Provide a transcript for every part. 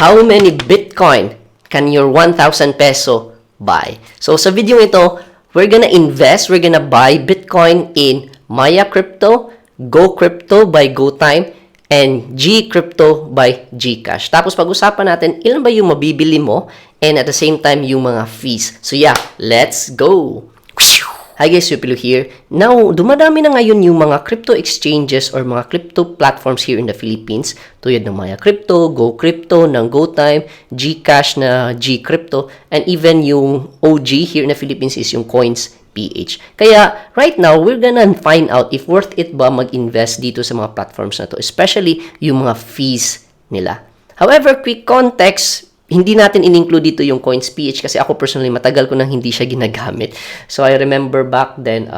How many Bitcoin can your 1,000 peso buy? So sa video ito, we're gonna buy Bitcoin in Maya Crypto, Go Crypto by GoTime, and G Crypto by Gcash. Tapos pag-usapan natin ilan ba yung mabibili mo and at the same time yung mga fees. So yeah, let's go! Hi guys, Supilo here. Now, dumadami na ngayon yung mga crypto exchanges or mga crypto platforms here in the Philippines. Tulad ng Maya Crypto, Go Crypto, ng GoTime, Gcash na G Crypto, and even yung OG here in the Philippines is yung Coins.ph. Kaya, right now, we're gonna find out if worth it ba mag-invest dito sa mga platforms na to, especially yung mga fees nila. However, quick context, hindi natin in-include dito yung Coins.ph kasi ako personally matagal ko nang hindi siya ginagamit. So I remember back then,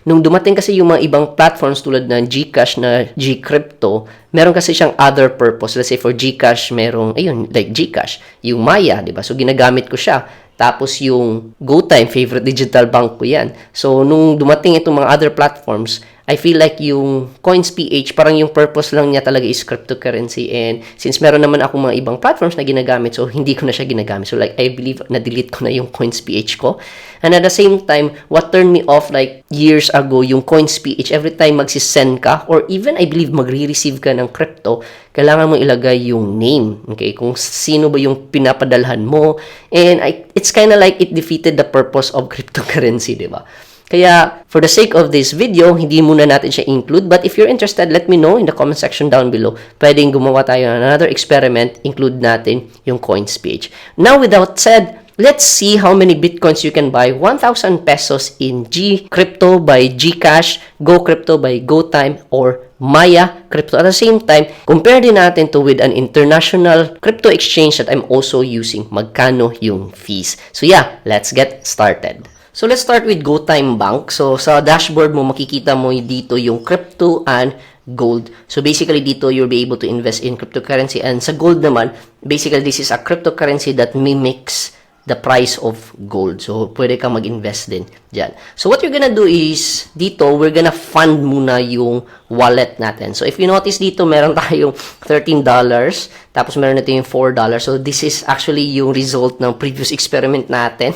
nung dumating kasi yung mga ibang platforms tulad ng Gcash na G-Crypto, meron kasi siyang other purpose. Let's say for Gcash, merong, ayun, like Gcash, yung Maya, di ba? So ginagamit ko siya. Tapos yung GoTime, favorite digital bank ko yan. So nung dumating itong mga other platforms, I feel like yung Coins.ph, parang yung purpose lang niya talaga is cryptocurrency. And since meron naman ako mga ibang platforms na ginagamit, so hindi ko na siya ginagamit. So like, I believe na-delete ko na yung Coins.ph ko. And at the same time, what turned me off like years ago, yung Coins.ph, every time magsisend ka, or even I believe magre-receive ka ng crypto, kailangan mo ilagay yung name. Okay? Kung sino ba yung pinapadalhan mo. And it's kind of like it defeated the purpose of cryptocurrency, di ba? Kaya, for the sake of this video, hindi muna natin siya include. But if you're interested, let me know in the comment section down below. Pwedeng gumawa tayo ng another experiment, include natin yung Coins.ph. Now, without said, let's see how many Bitcoins you can buy 1,000 pesos in G Crypto by Gcash, Go Crypto by GoTime, or Maya Crypto. At the same time, compare din natin to with an international crypto exchange that I'm also using. Magkano yung fees? So yeah, let's get started. So let's start with GoTime Bank. So sa dashboard mo, makikita mo dito yung crypto and gold. So basically dito, you'll be able to invest in cryptocurrency. And sa gold naman, basically this is a cryptocurrency that mimics the price of gold. So, pwede ka mag-invest din dyan. So, what you're gonna do is, dito, we're gonna fund muna yung wallet natin. So, if you notice dito, meron tayong $13, tapos meron natin yung $4. So, this is actually yung result ng previous experiment natin.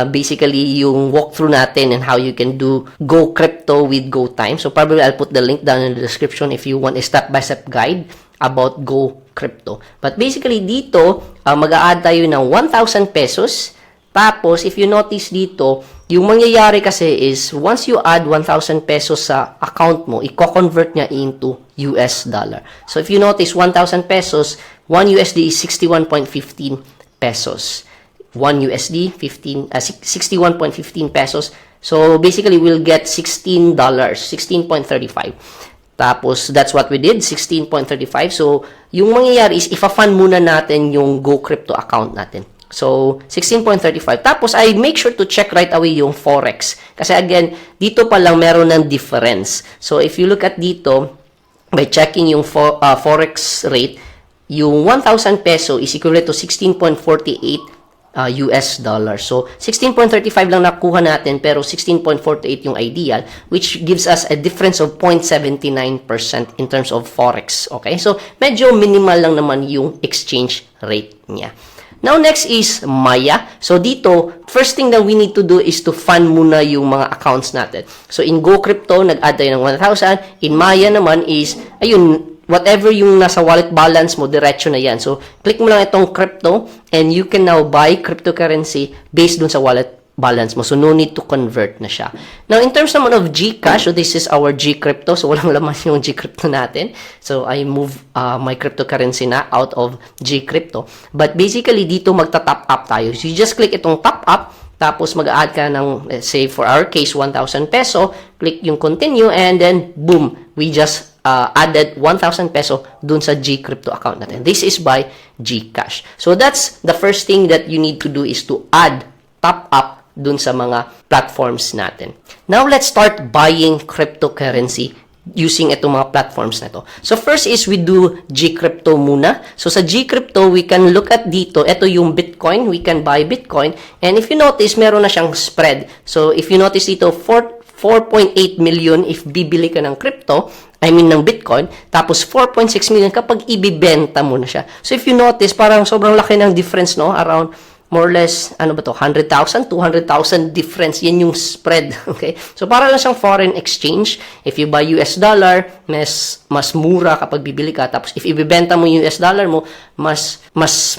Basically, yung walkthrough natin and how you can do Go Crypto with GoTime. So, probably I'll put the link down in the description if you want a step-by-step guide about Go Crypto. But basically dito, mag-a-add tayo ng 1,000 pesos. Tapos, if you notice dito, yung mangyayari kasi is, once you add 1,000 pesos sa account mo, i-convert niya into US dollar. So, if you notice, 1,000 pesos, 1 USD is 61.15 pesos. 1 USD, 61.15 pesos. So, basically, we'll get $16, 16.35. Tapos, that's what we did, 16.35. So, yung mangyayari is, ifa-fund muna natin yung Go Crypto account natin. So, 16.35. Tapos, I make sure to check right away yung Forex. Kasi again, dito pa lang meron ng difference. So, if you look at dito, by checking yung Forex rate, yung 1,000 peso is equivalent to 16.48 US dollars. So, 16.35 lang nakuha natin, pero 16.48 yung ideal, which gives us a difference of 0.79% in terms of Forex. Okay? So, medyo minimal lang naman yung exchange rate niya. Now, next is Maya. So, dito, first thing that we need to do is to fund muna yung mga accounts natin. So, in Go Crypto, nag-add tayo ng 1,000. In Maya naman is, ayun, whatever yung nasa wallet balance mo, diretso na yan. So, click mo lang itong crypto and you can now buy cryptocurrency based dun sa wallet balance mo. So, no need to convert na siya. Now, in terms naman of Gcash, so this is our G-Crypto. So, walang laman yung G-Crypto natin. So, I move my cryptocurrency na out of G-Crypto. But basically, dito magta-top up tayo. So, you just click itong top up. Tapos, mag-add ka ng, let's say, for our case, 1,000 peso. Click yung continue and then, boom, we just added 1,000 peso dun sa G-Crypto account natin. This is by Gcash. So, that's the first thing that you need to do is to add, top up dun sa mga platforms natin. Now, let's start buying cryptocurrency using itong mga platforms na to. So, first is we do G-Crypto muna. So, sa G-Crypto, we can look at dito. Ito yung Bitcoin. We can buy Bitcoin. And if you notice, meron na siyang spread. So, if you notice dito, 4.8 million if bibili ka ng crypto, I mean ng Bitcoin, tapos 4.6 million kapag ibibenta mo na siya. So if you notice, parang sobrang laki ng difference, no? Around more or less, ano ba to, 100,000, 200,000 difference. Yan yung spread, okay? So, para lang siyang foreign exchange. If you buy US dollar, mas mura kapag bibili ka. Tapos, if ibibenta mo yung US dollar mo, mas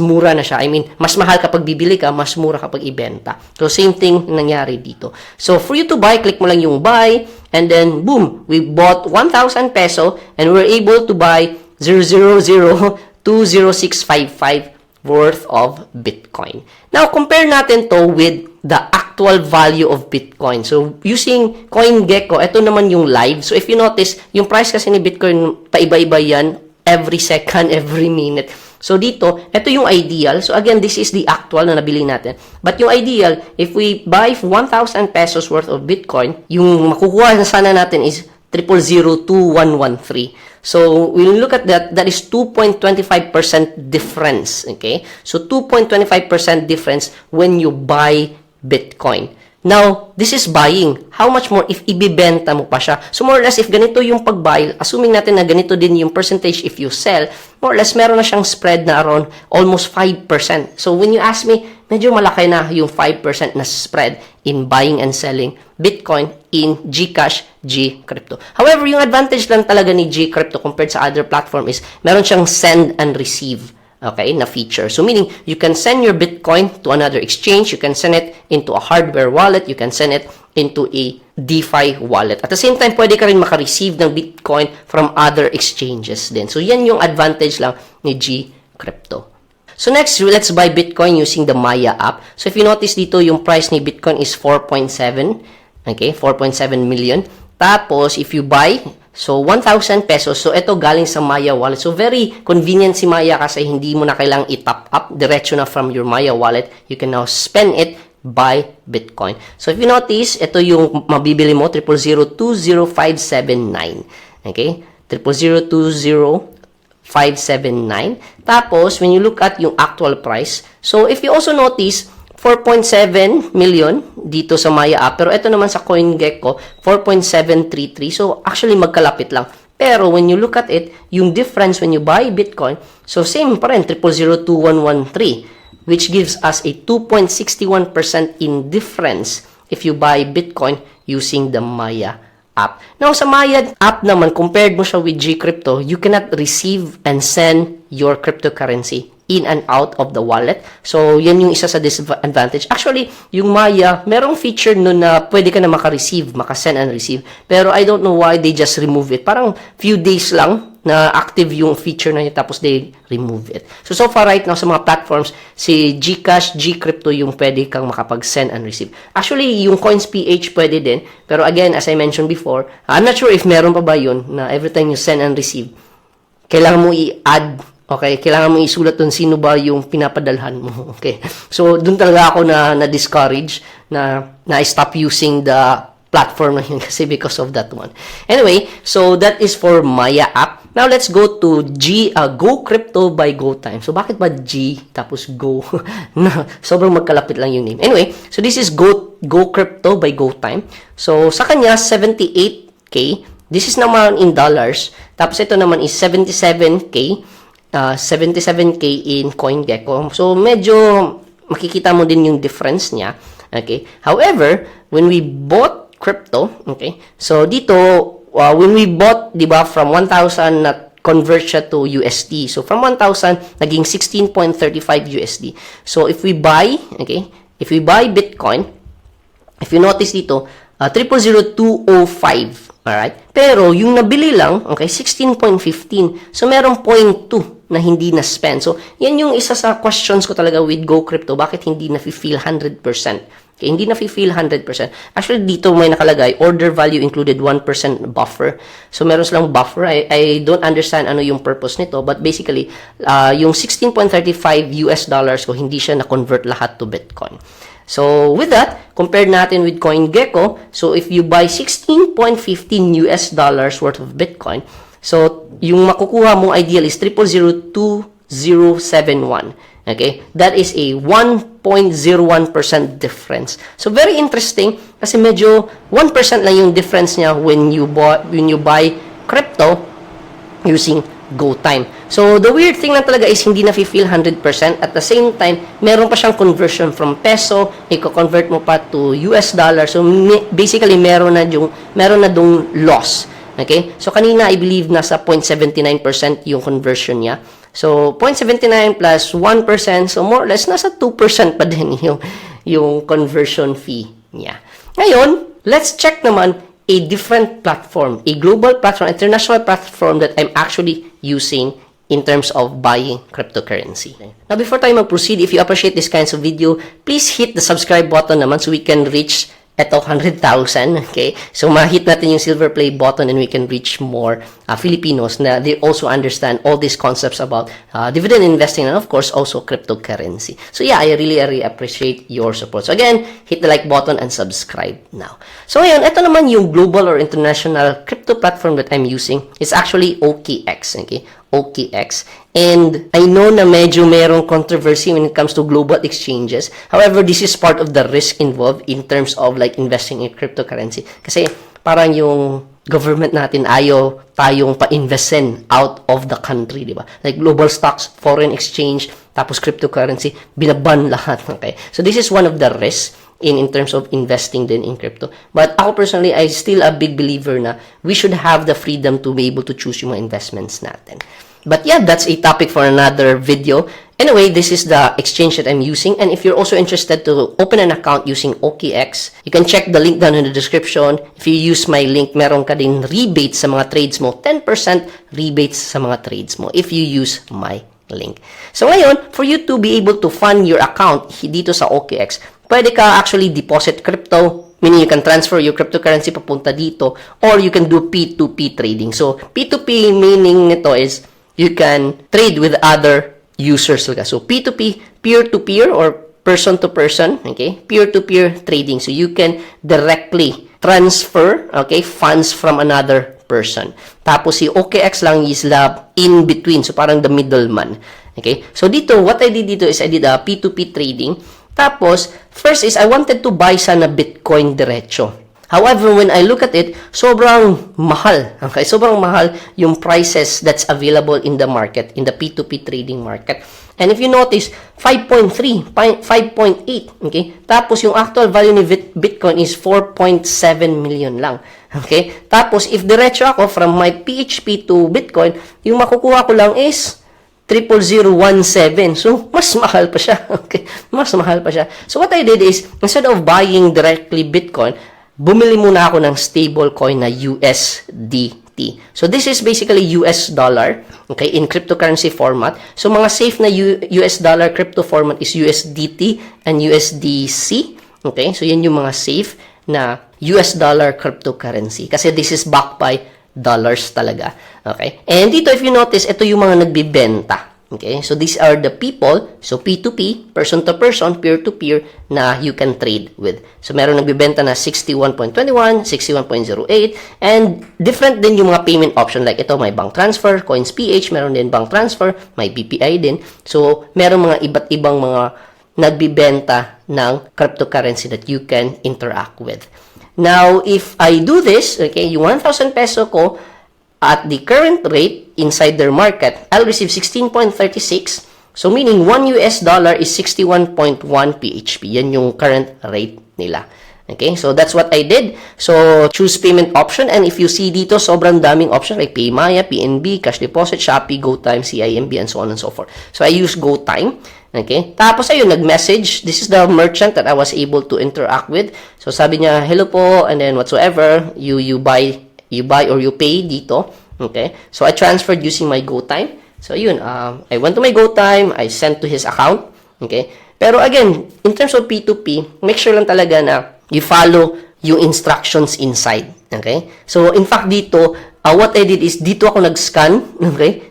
mura na siya. I mean, mas mahal kapag bibili ka, mas mura kapag ibenta. So, same thing nangyari dito. So, for you to buy, click mo lang yung buy, and then, boom, we bought 1,000 peso, and we're able to buy 0.0020655 worth of Bitcoin. Now, compare natin to with the actual value of Bitcoin. So, using CoinGecko, ito naman yung live. So, if you notice, yung price kasi ni Bitcoin, paiba-iba yan every second, every minute. So, dito, ito yung ideal. So, again, this is the actual na nabili natin. But yung ideal, if we buy 1,000 pesos worth of Bitcoin, yung makukuha na sana natin is 0.0021113. So, when you look at that, that is 2.25% difference, okay? So, 2.25% difference when you buy Bitcoin. Now, this is buying. How much more if ibibenta mo pa siya? So, more or less, if ganito yung pag-buy, assuming natin na ganito din yung percentage if you sell, more or less, meron na siyang spread na around almost 5%. So, when you ask me, medyo malaki na yung 5% na spread in buying and selling Bitcoin in GCash, GCrypto. However, yung advantage lang talaga ni GCrypto compared sa other platform is meron siyang send and receive, okay, na feature. So, meaning, you can send your Bitcoin to another exchange, you can send it into a hardware wallet, you can send it into a DeFi wallet. At the same time, pwede ka rin makareceive ng Bitcoin from other exchanges din. So, yan yung advantage lang ni GCrypto. So, next, let's buy Bitcoin using the Maya app. So, if you notice dito, yung price ni Bitcoin is 4.7. Okay, 4.7 million. Tapos, if you buy, so 1,000 pesos. So, ito galing sa Maya wallet. So, very convenient si Maya kasi hindi mo na kailangang i-top up. Diretso na from your Maya wallet. You can now spend it, buy Bitcoin. So, if you notice, ito yung mabibili mo, 0.0020579. Okay? 0.0020579. Tapos, when you look at yung actual price, so if you also notice, 4.7 million dito sa Maya app. Pero ito naman sa CoinGecko, 4.733. So, actually, magkalapit lang. Pero, when you look at it, yung difference when you buy Bitcoin, so same pa rin, 0.0021113, which gives us a 2.61% in difference if you buy Bitcoin using the Maya app. Now, sa Maya app naman, compared mo siya with GCrypto, you cannot receive and send your cryptocurrency in and out of the wallet. So, yan yung isa sa disadvantage. Actually, yung Maya, merong feature nun na pwede ka na maka-receive, maka-send and receive. Pero I don't know why they just remove it. Parang few days lang na active yung feature na yun, tapos they remove it. So far right now, sa mga platforms, si GCash, GCrypto yung pwede kang makapag-send and receive. Actually, yung CoinsPH pwede din. Pero again, as I mentioned before, I'm not sure if meron pa ba yun na every time you send and receive, kailangan mo i-add. Okay, kailangan mo isulat dun sino ba yung pinapadalhan mo. Okay. So, dun talaga ako na-discourage na stop using the platform na yun kasi because of that one. Anyway, so that is for Maya app. Now, let's go to Go Crypto by GoTime. So, bakit ba G tapos Go? No, sobrang magkalapit lang yung name. Anyway, so this is Go Crypto by GoTime. So, sa kanya, 78K. This is naman in dollars. Tapos, ito naman is 77K. 77K in CoinGecko. So, medyo makikita mo din yung difference niya. Okay? However, when we bought crypto, okay? So, dito, when we bought, di ba, from 1,000 na convert siya to USD. So, from 1,000, naging 16.35 USD. So, if we buy, okay? If we buy Bitcoin, if you notice dito, 0.00205. Alright? Pero, yung nabili lang, okay, 16.15. So, merong 0.2 na hindi na-spend. So, yan yung isa sa questions ko talaga with Go Crypto. Bakit hindi na-feel 100%? Okay, hindi na-feel 100%. Actually, dito may nakalagay, order value included 1% buffer. So, meron silang buffer. I don't understand ano yung purpose nito. But basically, yung 16.35 US dollars ko, hindi siya na-convert lahat to Bitcoin. So, with that, compared natin with CoinGecko, so if you buy 16.15 US dollars worth of Bitcoin, so yung makukuha mo ideal is 0.002 Okay? That is a 1.01% difference. So very interesting kasi medyo 1% lang yung difference niya when you buy crypto using GoTime. So, the weird thing lang talaga is hindi na feel 100%. At the same time, meron pa siyang conversion from peso, i-convert mo pa to US dollar. So, basically, meron na dung loss. Okay? So, kanina, I believe, nasa 0.79% yung conversion niya. So, 0.79 plus 1%, so more or less, nasa 2% pa din yung conversion fee niya. Ngayon, let's check naman a different platform, a global platform, international platform that I'm actually using in terms of buying cryptocurrency. Now, before tayo mag-proceed, if you appreciate this kinds of video, please hit the subscribe button naman so we can reach eto 100,000, okay? So, ma-hit natin yung silver play button and we can reach more Filipinos na they also understand all these concepts about dividend investing and, of course, also cryptocurrency. So, yeah, I really appreciate your support. So, again, hit the like button and subscribe now. So, ngayon, ito naman yung global or international crypto platform that I'm using. It's actually OKX, okay? OKX. And I know na medyo merong controversy when it comes to global exchanges. However, this is part of the risk involved in terms of like investing in cryptocurrency. Kasi parang yung government natin ayaw tayong pa-investin out of the country, di ba? Like global stocks, foreign exchange, tapos cryptocurrency, binaban lahat. Okay? So this is one of the risks in terms of investing din in crypto. But ako personally, I still a big believer na we should have the freedom to be able to choose yung mga investments natin. But yeah, that's a topic for another video. Anyway, this is the exchange that I'm using. And if you're also interested to open an account using OKX, you can check the link down in the description. If you use my link, meron ka din rebates sa mga trades mo. 10% rebates sa mga trades mo if you use my link. So ngayon, for you to be able to fund your account dito sa OKX, pwede ka actually deposit crypto, meaning you can transfer your cryptocurrency papunta dito, or you can do P2P trading. So, P2P meaning nito is you can trade with other users. So, P2P, peer-to-peer or person-to-person, okay? Peer-to-peer trading. So, you can directly transfer, okay, funds from another person. Tapos, si OKX lang is the in-between. So, parang the middleman. Okay? So, dito, what I did dito is I did a P2P trading. Tapos, first is I wanted to buy sana Bitcoin diretso. However, when I look at it, sobrang mahal. Okay? Sobrang mahal yung prices that's available in the market, in the P2P trading market. And if you notice, 5.3, 5.8, okay? Tapos, yung actual value ni Bitcoin is 4.7 million lang. Okay? Tapos, if diretso ako from my PHP to Bitcoin, yung makukuha ko lang is 00017. So, mas mahal pa siya. Okay? Mas mahal pa siya. So, what I did is, instead of buying directly Bitcoin, bumili muna ako ng stable coin na USDT. So, this is basically US dollar, okay, in cryptocurrency format. So, mga safe na US dollar crypto format is USDT and USDC. Okay? So, yan yung mga safe na US dollar cryptocurrency. Kasi this is backed by dollars talaga. Okay? And dito, if you notice, ito yung mga nagbibenta. Okay? So, these are the people, so P2P, person-to-person, peer-to-peer, na you can trade with. So, meron nagbibenta na 61.21, 61.08, and different din yung mga payment option. Like ito, may bank transfer, Coins PH, meron din bank transfer, may BPI din. So, meron mga iba't ibang mga nagbibenta ng cryptocurrency that you can interact with. Now, if I do this, okay, yung 1,000 peso ko, at the current rate inside their market, I'll receive 16.36. So, meaning 1 US dollar is 61.1 PHP. Yan yung current rate nila. Okay? So, that's what I did. So, choose payment option. And if you see dito, sobrang daming options like PayMaya, PNB, Cash Deposit, Shopee, GoTime, CIMB, and so on and so forth. So, I use GoTime. Okay? Tapos, ayun, nag-message. This is the merchant that I was able to interact with. So, sabi niya, hello po, and then whatsoever, you buy or you pay dito. Okay? So, I transferred using my GoTime. So, yun. I went to my GoTime. I sent to his account. Okay? Pero, again, in terms of P2P, make sure lang talaga na you follow yung instructions inside. Okay? So, in fact, dito, what I did is, dito ako nag-scan. Okay?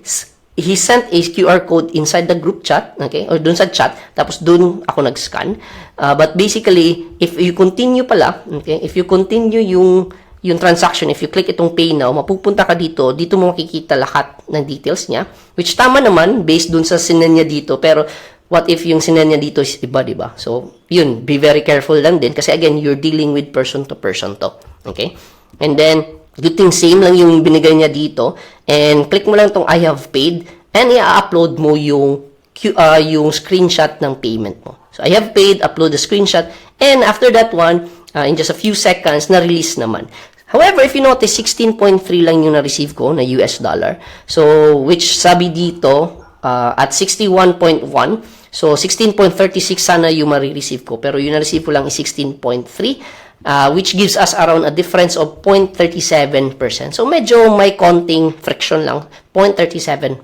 He sent a QR code inside the group chat. Okay? Or dun sa chat. Tapos, dun ako nag-scan. But basically, if you continue pala, okay? If you continue yung yung transaction, if you click itong pay now, mapupunta ka dito mo makikita lahat ng details niya, which tama naman, based dun sa sinend niya dito, pero what if yung sinend niya dito is iba, diba? So, yun, be very careful lang din, kasi again, you're dealing with person to, okay? And then, good thing, same lang yung binigay niya dito, and click mo lang tong I have paid, and i-upload mo yung screenshot ng payment mo. So, I have paid, upload the screenshot, and after that one, in just a few seconds, na-release naman. However, if you notice, 16.3 lang yung na-receive ko na US dollar. So, which sabi dito, at 61.1, so 16.36 sana yung ma-receive ko, pero yung na-receive ko lang is 16.3, which gives us around a difference of 0.37%. So, medyo may konting friction lang, 0.37%.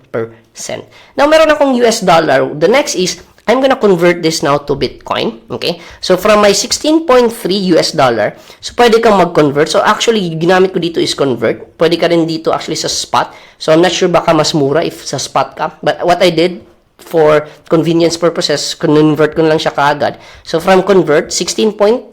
Now, meron akong US dollar. The next is, I'm gonna convert this now to Bitcoin, okay? So, from my 16.3 US dollar, so pwede kang mag-convert. So, actually, ginamit ko dito is convert. Pwede ka rin dito actually sa spot. So, I'm not sure baka mas mura if sa spot ka. But what I did, for convenience purposes, convert ko na lang siya kaagad. So, from convert, 16.3,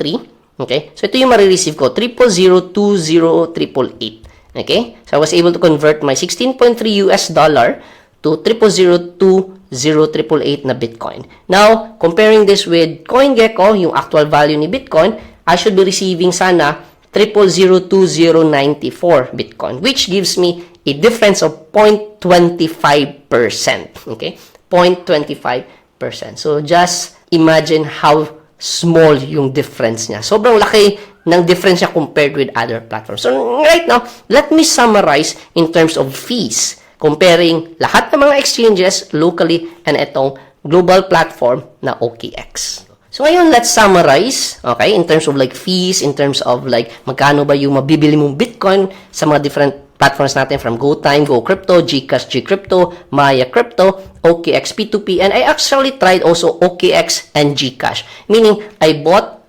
okay? So, ito yung marireceive ko, 000208888, okay? So, I was able to convert my 16.3 US dollar to 000208888 na Bitcoin. Now, comparing this with CoinGecko, yung actual value ni Bitcoin, I should be receiving sana 0.002094 Bitcoin, which gives me a difference of 0.25%. Okay? 0.25%. So, just imagine how small yung difference niya. Sobrang laki ng difference niya compared with other platforms. So, right now, let me summarize in terms of fees, comparing lahat ng mga exchanges locally and itong global platform na OKX. So, ngayon, let's summarize, okay, in terms of like fees, in terms of like magkano ba yung mabibili mong Bitcoin sa mga different platforms natin from GoTime, GoCrypto, GCash, GCrypto, Maya Crypto, OKX P2P, and I actually tried also OKX and GCash. Meaning, I bought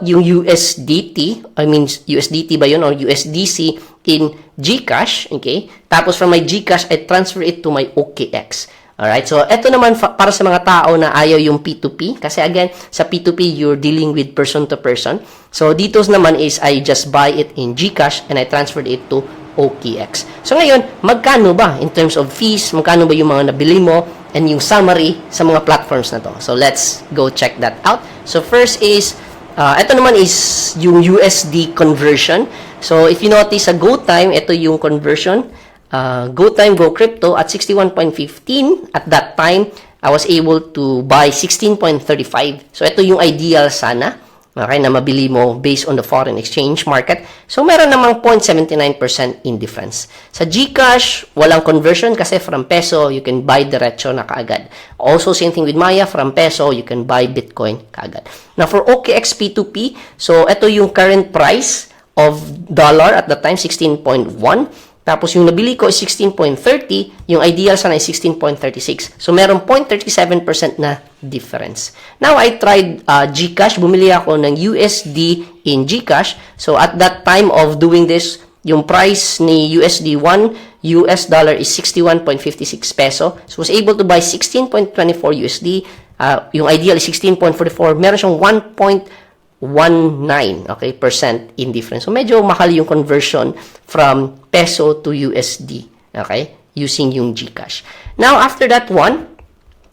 yung USDT, USDT ba yun, or USDC in GCash, okay? Tapos from my GCash, I transfer it to my OKX. Alright, so ito naman para sa mga tao na ayaw yung P2P, kasi again, sa P2P, you're dealing with person to person. So, dito naman is I just buy it in GCash and I transferred it to OKX. So, ngayon, magkano ba in terms of fees? Magkano ba yung mga nabili mo? And yung summary sa mga platforms na to. So, let's go check that out. So, first is, ito naman is yung USD conversion. So, if you notice sa GoTime, ito yung conversion. GoTime, GoCrypto at 61.15. At that time, I was able to buy 16.35. So, ito yung ideal sana. Okay, na mabili mo based on the foreign exchange market. So, meron namang 0.79% in difference. Sa GCash, walang conversion kasi from peso, you can buy diretso na kaagad. Also, same thing with Maya, from peso, you can buy Bitcoin kaagad. Now, for OKX P2P, so ito yung current price of dollar at the time, 16.1. Tapos, yung nabili ko is 16.30. Yung ideal sana is 16.36. So, meron 0.37% na difference. Now, I tried GCash. Bumili ako ng USD in GCash. So, at that time of doing this, yung price ni USD 1 US dollar is 61.56 peso. So, was able to buy 16.24 USD. Yung ideal is 16.44. Meron siyang 1.19, okay, percent in difference. So, medyo mahal yung conversion from peso to USD, okay, using yung GCash. Now, after that one,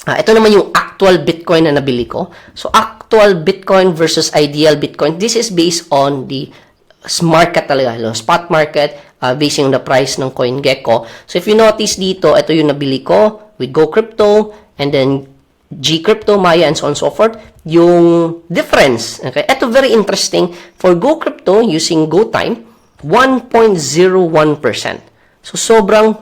ito naman yung actual Bitcoin na nabili ko. So, actual Bitcoin versus ideal Bitcoin. This is based on the market talaga, yung spot market, basing on the price ng CoinGecko. So, if you notice dito, ito yung nabili ko with GoCrypto, and then GCrypto, Maya, and so on and so forth, yung difference. Okay? Ito very interesting. For GoCrypto, using GoTime, 1.01%. So, sobrang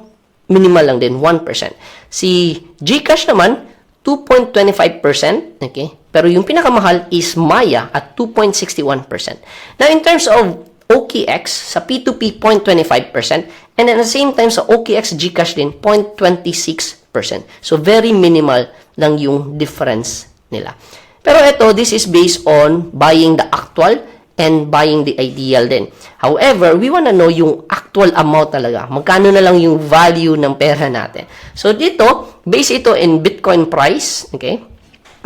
minimal lang din, 1%. Si GCash naman, 2.25%. Okay? Pero yung pinakamahal is Maya at 2.61%. Now, in terms of OKX, sa P2P, 0.25%. And at the same time, sa OKX, GCash din, 0.26%. So, very minimal lang yung difference nila. Pero ito, this is based on buying the actual and buying the ideal din. However, we wanna know yung actual amount talaga. Magkano na lang yung value ng pera natin. So, dito, base ito in Bitcoin price. Okay?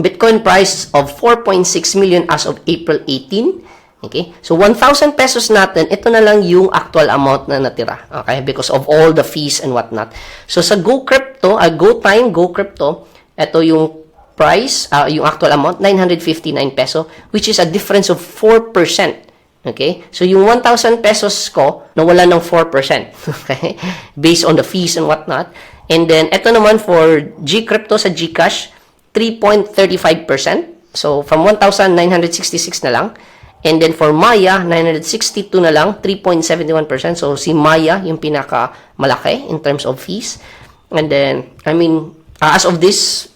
Bitcoin price of 4.6 million as of April 18. Okay? So, 1,000 pesos natin, ito na lang yung actual amount na natira. Okay? Because of all the fees and whatnot. So, sa Go Crypto, GoTime, Go Crypto, ito yung price, yung actual amount, 959 peso, which is a difference of 4%. Okay? So, yung 1,000 pesos ko, nawala ng 4%. Okay? Based on the fees and whatnot. And then, ito naman for G-Crypto sa GCash, 3.35%. So, from 1,966 na lang. And then for Maya, 962 na lang, 3.71%. So, si Maya, yung pinaka-malaki in terms of fees. And then, I mean, as of this,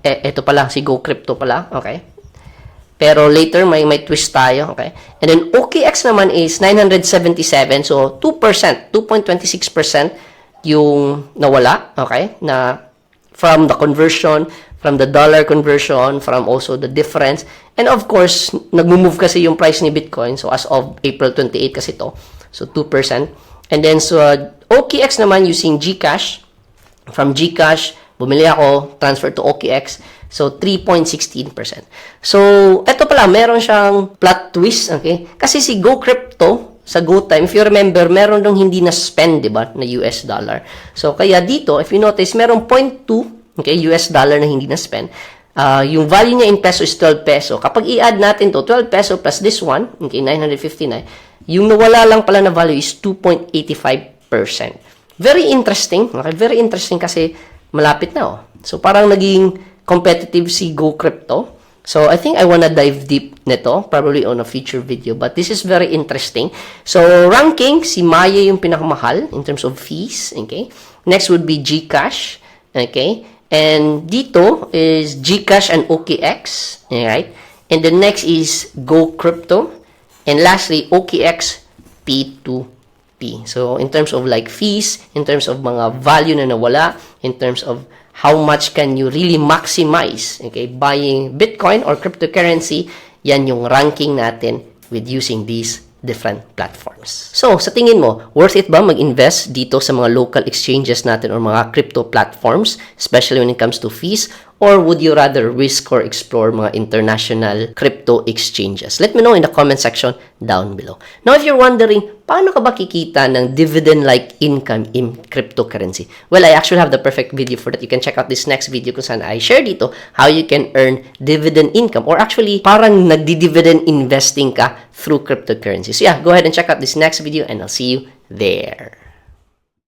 ito pala, si Go Crypto pala, okay? Pero later, may twist tayo, okay? And then, OKX naman is 977. So, 2%, 2.26% yung nawala, okay? Na from the conversion, from the dollar conversion, from also the difference. And of course, nagmo-move kasi yung price ni Bitcoin. So, as of April 28 kasi to. So, 2%. And then, so, OKX naman using GCash. From GCash, bumili ako, transfer to OKX. So, 3.16%. So, eto pala, meron siyang plot twist, okay? Kasi si Go Crypto, sa GoTime, if you remember, meron dong hindi na-spend, di ba, na US dollar. So, kaya dito, if you notice, meron 0.2, okay, US dollar na hindi na-spend. Yung value niya in peso is 12 peso. Kapag i-add natin to 12 peso plus this one, okay, 959, yung nawala lang pala na value is 2.85%. Very interesting. Okay, very interesting kasi malapit na, oh. So, parang naging competitive si Go Crypto. So, I think I wanna dive deep nito, probably on a future video. But this is very interesting. So, ranking, si Maya yung pinakamahal in terms of fees. Okay? Next would be GCash. Okay? And dito is GCash and OKX. Alright? And the next is Go Crypto. And lastly, OKX P2P. So, in terms of like fees, in terms of mga value na nawala, in terms of how much can you really maximize, okay, buying Bitcoin or cryptocurrency, yan yung ranking natin with using these different platforms. So, sa tingin mo, worth it ba mag-invest dito sa mga local exchanges natin or mga crypto platforms, especially when it comes to fees? Or would you rather risk or explore mga international crypto exchanges? Let me know in the comment section down below. Now, if you're wondering, paano ka ba kikita ng dividend-like income in cryptocurrency? Well, I actually have the perfect video for that. You can check out this next video kung saan I share dito how you can earn dividend income or actually parang nagdi-dividend investing ka through cryptocurrency. So yeah, go ahead and check out this next video and I'll see you there.